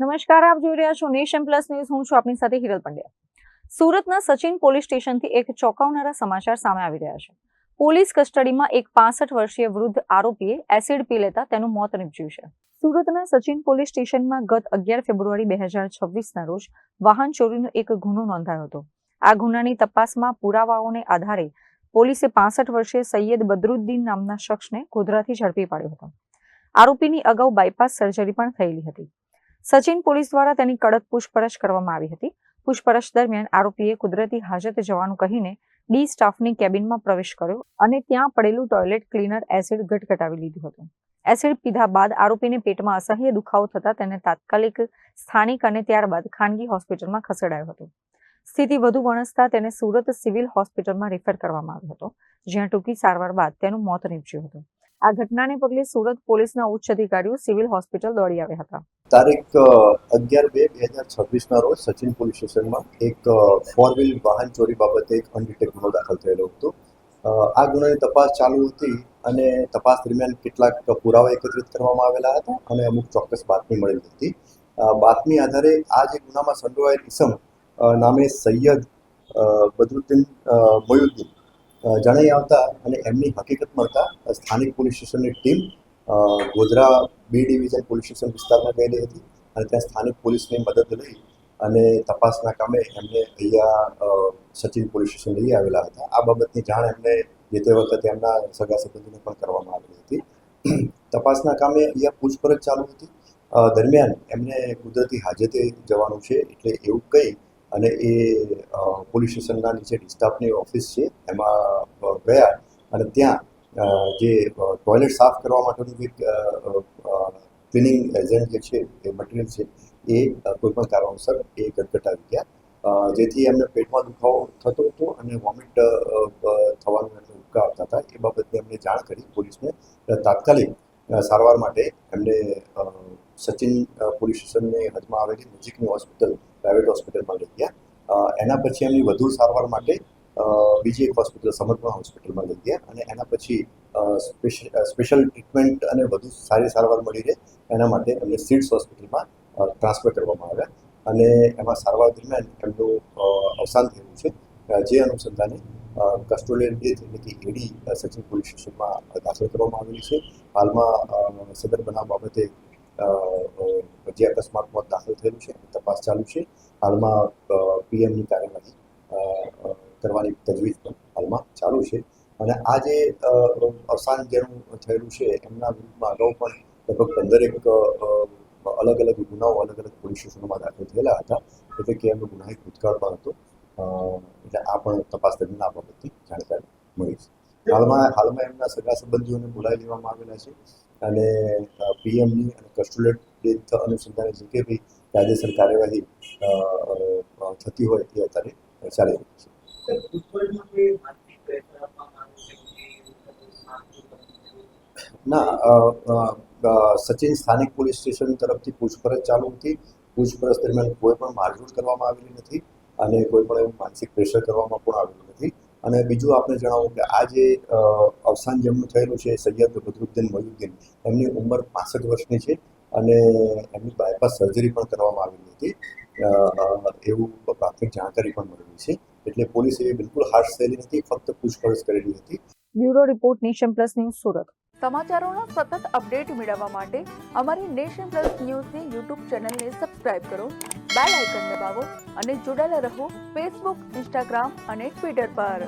નમસ્કાર, આપ જોઈ રહ્યા છો નેશન પ્લસ ન્યૂઝ. હું છું આપની સાથે હિરલ પંડ્યા. સુરતના સચિન પોલીસ સ્ટેશનથી એક ચોંકાવનારા સમાચાર સામે આવી રહ્યા છે. પોલીસ કસ્ટડીમાં એક 65 વર્ષીય વૃદ્ધ આરોપીએ એસિડ પી લેતા તેનું મોત નીપજ્યું છે. સુરતના સચિન પોલીસ સ્ટેશનમાં ગત 11 ફેબ્રુઆરી 2026ના રોજ વાહન ચોરીનો એક ગુનો નોંધાયો હતો. આ ગુનાની તપાસમાં પુરાવાઓને આધારે પોલીસે 65 વર્ષીય સૈયદ બદરુદ્દીન નામના શખ્સને ગોધરાથી ઝડપી પાડ્યો હતો. આરોપીની અગાઉ બાયપાસ સર્જરી પણ થયેલી હતી. સચિન પોલીસ દ્વારા તેની કડક પૂછપરછ કરવામાં આવી હતી. પૂછપરછ દરમિયાન આરોપીએ કુદરતી હાજત જવાનું કહીને ડી સ્ટાફની કેબિનમાં પ્રવેશ કર્યો અને ત્યાં પડેલું ટોયલેટ ક્લીનર એસિડ ગટગટાવી લીધું હતું. એસિડ પીધા બાદ આરોપીને પેટમાં અસહ્ય દુખાવો થતા તેને તાત્કાલિક સ્થાનિક અને ત્યારબાદ ખાનગી હોસ્પિટલમાં ખસેડાયો હતો. સ્થિતિ વધુ વણસતા તેને સુરત સિવિલ હોસ્પિટલમાં રેફર કરવામાં આવ્યો હતો, જ્યાં ટૂંકી સારવાર બાદ તેનું મોત નીપજ્યું હતું. આ ઘટનાને પગલે સુરત પોલીસના ઉચ્ચ અધિકારીઓ સિવિલ હોસ્પિટલ દોડી આવ્યા હતા. તારીખ 11/2/2026ના રોજ સચિન પોલીસ સ્ટેશનમાં એક 4 વ્હીલ વાહન ચોરી બાબતે એક અનડિટેક્ટ ગુનો દાખલ થયેલો હતો. આ ગુનાની તપાસ ચાલુ હતી અને તપાસ દરમિયાન કેટલાક પુરાવા એકત્રિત કરવામાં આવેલા હતા અને અમુક ચોક્કસ બાતમી મળેલી હતી. બાતમી આધારે આ જે ગુનામાં સંડોવાયેલ ઇસમ નામે સૈયદ બદરુદ્દીન મોયુદ્દીન જણાઈ આવતા અને એમની હકીકત મળતા સ્થાનિક પોલીસ સ્ટેશનની team Godhra B division police station વિસ્તારમાં ગયેલી હતી અને ત્યાં સ્થાનિક પોલીસની મદદ લઈ અને તપાસના કામે એમને અહીંયા સચિન પોલીસ સ્ટેશન લઈ આવેલા હતા. આ બાબતની જાણ એમને જે તે વખતે એમના સગા સંબંધીને પણ કરવામાં આવેલી હતી. તપાસના કામે અહીંયા પૂછપરછ ચાલુ હતી. દરમિયાન એમને કુદરતી હાજતે જવાનું છે એટલે એવું કહી અને એ પોલીસ સ્ટેશનના નીચે ડિસ્ટાફની ઓફિસ છે એમાં ગયા અને ત્યાં જે ટોયલેટ સાફ કરવા માટેનું જે ક્લિનિંગ એજન્ટ જે છે એ મટીરિયલ છે એ કોઈપણ કારણોસર એ ગટગટાવી ગયા, જેથી એમને પેટમાં દુખાવો થતો હતો અને વોમિટ થવાનું એમને ઉબકા આવતા હતા. એ બાબતની એમને જાણ કરી પોલીસને. તાત્કાલિક સારવાર માટે એમને સચિન પોલીસ સ્ટેશનની હદમાં આવેલી નજીકની હોસ્પિટલ પ્રાઇવેટ હોસ્પિટલમાં લઈ ગયા. એના પછી એમની વધુ સારવાર માટે બીજી એક હોસ્પિટલ સમર્પણ હોસ્પિટલમાં લઈ ગયા અને એના પછી સ્પેશિયલ ટ્રીટમેન્ટ અને વધુ સારી સારવાર મળી રહે એના માટે એમને સિડ્સ હોસ્પિટલમાં ટ્રાન્સફર કરવામાં આવ્યા અને એમાં સારવાર દરમિયાન એમનું અવસાન થયેલું છે. જે અનુસંધાને કસ્ટોડિયલ ડેથ એટલે કે એડી સચિન પોલીસ સ્ટેશનમાં દાખલ કરવામાં આવેલી છે. હાલમાં સદર બનાવ બાબતે જે અકસ્માત મોત દાખલ થયેલું છે તપાસ ચાલુ છે. હાલમાં પીએમની કાર્યવાહી કરવાની તજવીજ પણ હાલમાં ચાલુ છે અને આ જે અવસાન જેનું થયેલું છે એમના વિરુદ્ધમાં અગાઉ પણ લગભગ 15 અલગ અલગ ગુનાઓ અલગ અલગ પોલીસ સ્ટેશનોમાં દાખલ થયેલા હતા, એટલે કે એમનો ગુનાહિત ભૂતકાળ પણ હતો. એટલે આ પણ તપાસ દરમિયાન આ બાબતની જાણકારી મળી છે. હાલમાં એમના સગા સંબંધીઓને બોલાવી લેવામાં આવેલા છે અને પીએમની અને કસ્ટોડિયલ ડેથ અનુસંધાને જે કે બી કાયદેસર કાર્યવાહી થતી હોય એ અત્યારે ચાલી રહી છે. ના, સચિન સ્થાનિક પોલીસ સ્ટેશન તરફથી પૂછપરછ ચાલુ હતી. પૂછપરછ દરમિયાન કોઈ પણ મારઝૂડ કરવામાં આવેલી નથી અને કોઈ પણ એવું માનસિક પ્રેશર કરવામાં પણ આવેલું નથી. અને બીજું આપણે જણાવું કે આ જે અવસાન જેમનું થયેલું છે સૈયદ બદરુદ્દીન મોયુદ્દીન, એમની ઉંમર 65 વર્ષની છે અને એમની બાયપાસ સર્જરી પણ કરવામાં આવેલી હતી એવું પ્રાથમિક જાણકારી પણ મળેલી છે. એટલે પોલીસે બિલકુલ હાર્શ થયેલી નથી, ફક્ત પૂછપરછ કરેલી હતી. Bureau report, nation plus news, Surat. સમાચારોના સતત અપડેટ મેળવવા માટે અમારી નેશન પ્લસ ન્યૂઝની યુટ્યુબ ચેનલને સબસ્ક્રાઇબ કરો, બેલ આઇકન દબાવો અને જોડાયેલા રહો ફેસબુક, ઇન્સ્ટાગ્રામ અને ટ્વિટર પર.